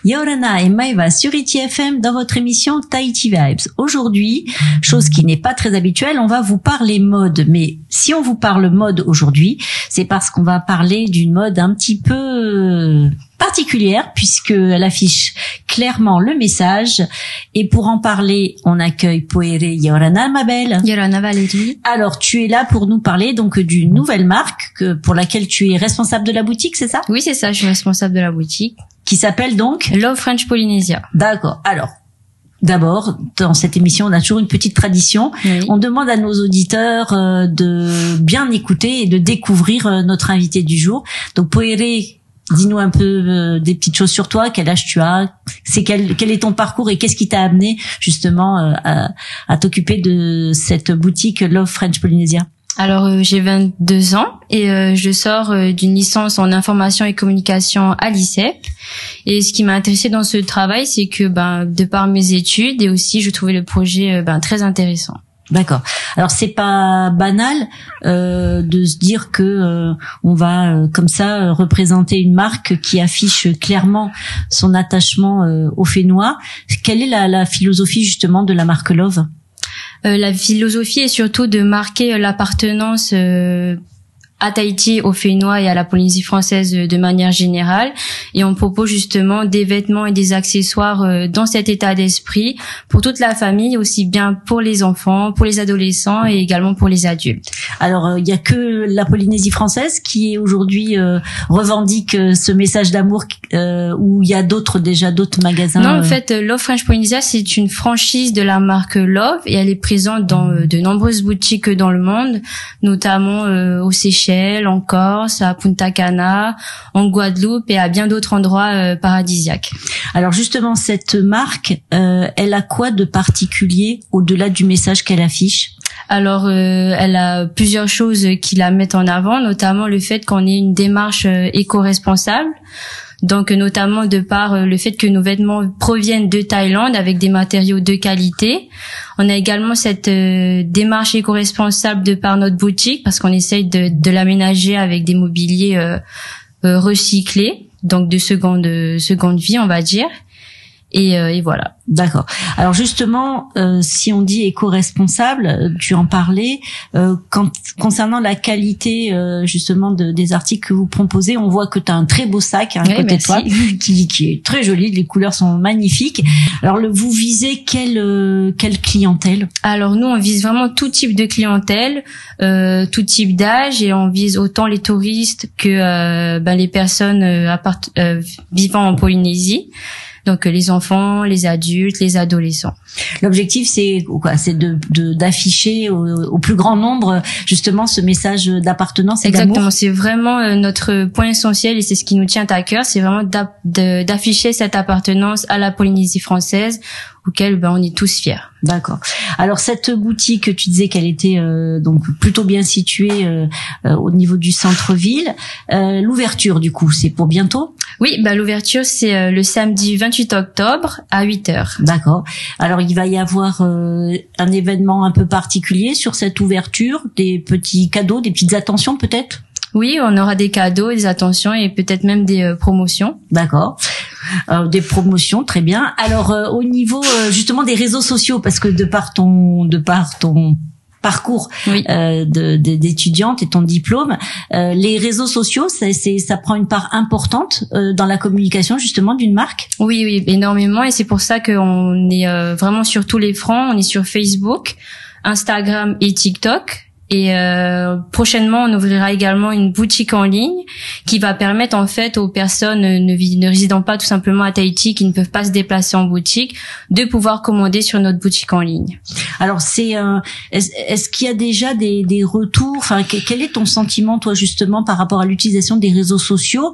Yorana et Maeva sur ITFM dans votre émission Tahiti Vibes. Aujourd'hui, chose qui n'est pas très habituelle, on va vous parler mode. Mais si on vous parle mode aujourd'hui, c'est parce qu'on va parler d'une mode un petit peu particulière puisqu'elle affiche clairement le message. Et pour en parler, on accueille Poere Yorana, ma belle. Yorana Valérie. Alors, tu es là pour nous parler donc d'une nouvelle marque pour laquelle tu es responsable de la boutique, c'est ça? Oui, c'est ça, je suis responsable de la boutique. Qui s'appelle donc Love French Polynesia. D'accord. Alors, d'abord, dans cette émission, on a toujours une petite tradition. Oui. On demande à nos auditeurs de bien écouter et de découvrir notre invité du jour. Donc, Poere, dis-nous un peu des petites choses sur toi. Quel âge tu as? Quel est ton parcours et qu'est-ce qui t'a amené justement à t'occuper de cette boutique Love French Polynesia? Alors, j'ai 22 ans et je sors d'une licence en information et communication à l'ICEP. Et ce qui m'a intéressée dans ce travail, c'est que de par mes études et aussi je trouvais le projet très intéressant. D'accord. Alors c'est pas banal de se dire que on va comme ça représenter une marque qui affiche clairement son attachement au Fénois. Quelle est la philosophie justement de la marque Love? La philosophie est surtout de marquer l'appartenance à Tahiti, aux Fénois et à la Polynésie française de manière générale. Et on propose justement des vêtements et des accessoires dans cet état d'esprit pour toute la famille, aussi bien pour les enfants, pour les adolescents et également pour les adultes. Alors, il y a que la Polynésie française qui aujourd'hui revendique ce message d'amour ou il y a d'autres magasins? Non, en fait, Love French Polynesia, c'est une franchise de la marque Love et elle est présente dans de nombreuses boutiques dans le monde, notamment aux Seychelles, en Corse, à Punta Cana, en Guadeloupe et à bien d'autres endroits paradisiaques. Alors justement, cette marque, elle a quoi de particulier au-delà du message qu'elle affiche? Alors, elle a plusieurs choses qui la mettent en avant, notamment le fait qu'on ait une démarche éco-responsable. Donc, notamment de par le fait que nos vêtements proviennent de Thaïlande avec des matériaux de qualité. On a également cette démarche éco-responsable de par notre boutique parce qu'on essaye de l'aménager avec des mobiliers recyclés, donc de seconde vie, on va dire. Et voilà. D'accord. Alors justement, si on dit éco-responsable, tu en parlais, concernant la qualité justement des articles que vous proposez, on voit que tu as un très beau sac à côté de toi qui est très joli, les couleurs sont magnifiques. Alors vous visez quelle clientèle? Alors nous on vise vraiment tout type de clientèle, tout type d'âge et on vise autant les touristes que les personnes vivant en Polynésie. Donc les enfants, les adultes, les adolescents. L'objectif c'est quoi? C'est d'afficher au plus grand nombre justement ce message d'appartenance et d'amour. Exactement, c'est vraiment notre point essentiel et c'est ce qui nous tient à cœur, c'est vraiment d'afficher cette appartenance à la Polynésie française auquel on est tous fiers. D'accord. Alors cette boutique, tu disais qu'elle était donc plutôt bien située au niveau du centre-ville. L'ouverture du coup, c'est pour bientôt? Oui, l'ouverture c'est le samedi 28 octobre à 8h. D'accord. Alors il va y avoir un événement un peu particulier sur cette ouverture, des petits cadeaux, des petites attentions peut-être? Oui, on aura des cadeaux, des attentions et peut-être même des promotions. D'accord. Des promotions, très bien. Alors au niveau justement des réseaux sociaux, parce que de par ton parcours oui. D'étudiante et ton diplôme, les réseaux sociaux, ça prend une part importante dans la communication justement d'une marque? Oui, énormément et c'est pour ça qu'on est vraiment sur tous les fronts. On est sur Facebook, Instagram et TikTok. Et prochainement, on ouvrira également une boutique en ligne qui va permettre en fait aux personnes ne résidant pas tout simplement à Tahiti, qui ne peuvent pas se déplacer en boutique, de pouvoir commander sur notre boutique en ligne. Alors est-ce qu'il y a déjà des retours? Enfin, quel est ton sentiment toi justement par rapport à l'utilisation des réseaux sociaux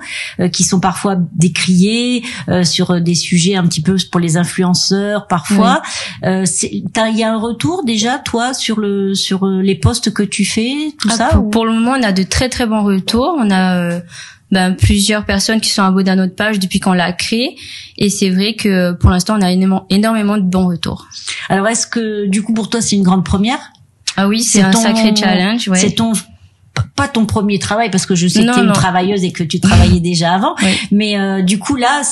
qui sont parfois décriés sur des sujets un petit peu pour les influenceurs parfois? Oui. Il y a un retour déjà toi sur les posts que tu fais, tout ça? Pour le moment, on a de très très bons retours. On a plusieurs personnes qui sont abonnées à notre page depuis qu'on l'a créée. Et c'est vrai que pour l'instant, on a énormément de bons retours. Alors, est-ce que du coup pour toi c'est une grande première? Ah oui, c'est un sacré challenge. Ouais. C'est pas ton premier travail parce que je sais que tu es une travailleuse et que tu travaillais déjà avant. Oui. Mais du coup là,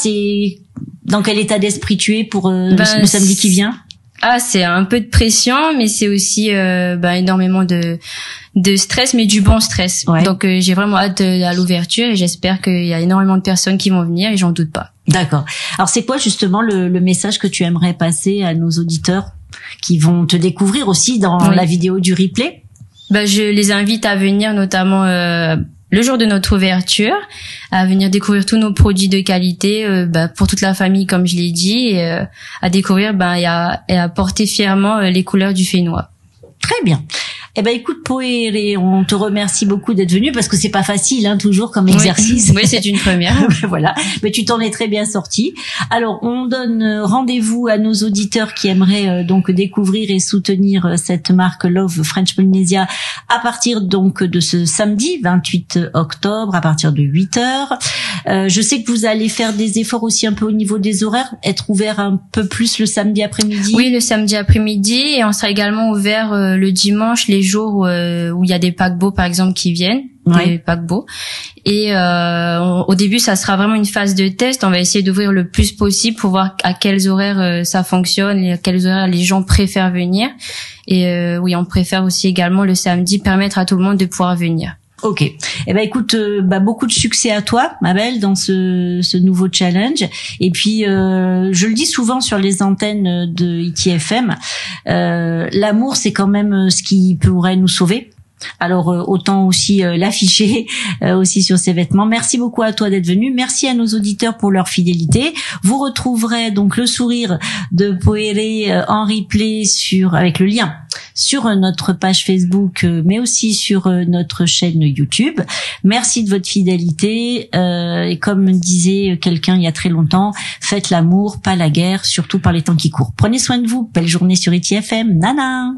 Dans quel état d'esprit tu es pour le samedi qui vient? Ah, c'est un peu de pression, mais c'est aussi énormément de stress, mais du bon stress. Ouais. Donc j'ai vraiment hâte à l'ouverture et j'espère qu'il y a énormément de personnes qui vont venir et j'en doute pas. D'accord. Alors c'est quoi justement le message que tu aimerais passer à nos auditeurs qui vont te découvrir aussi dans la vidéo du replay? Je les invite à venir notamment le jour de notre ouverture, à venir découvrir tous nos produits de qualité pour toute la famille, comme je l'ai dit, et à découvrir et à porter fièrement les couleurs du Fénois. Très bien. Eh ben écoute Poéré, on te remercie beaucoup d'être venu parce que c'est pas facile toujours comme exercice. Oui, c'est une première. Voilà, mais tu t'en es très bien sorti. Alors on donne rendez-vous à nos auditeurs qui aimeraient donc découvrir et soutenir cette marque Love French Polynesia à partir donc de ce samedi 28 octobre à partir de 8h. Je sais que vous allez faire des efforts aussi un peu au niveau des horaires, être ouvert un peu plus le samedi après-midi. Oui, le samedi après-midi, et on sera également ouvert le dimanche, les jours où il y a des paquebots par exemple qui viennent, des paquebots. Et au début, ça sera vraiment une phase de test. On va essayer d'ouvrir le plus possible pour voir à quels horaires ça fonctionne et à quels horaires les gens préfèrent venir. Et on préfère aussi également le samedi permettre à tout le monde de pouvoir venir. Ok. Eh ben écoute, beaucoup de succès à toi, ma belle, dans ce nouveau challenge. Et puis, je le dis souvent sur les antennes de ITFM, l'amour, c'est quand même ce qui pourrait nous sauver. Alors autant aussi l'afficher aussi sur ses vêtements. Merci beaucoup à toi d'être venu. Merci à nos auditeurs pour leur fidélité. Vous retrouverez donc le sourire de Poéré en replay avec le lien sur notre page Facebook, mais aussi sur notre chaîne YouTube. Merci de votre fidélité. Et comme disait quelqu'un il y a très longtemps, faites l'amour, pas la guerre, surtout par les temps qui courent. Prenez soin de vous. Belle journée sur ITFM. Nana.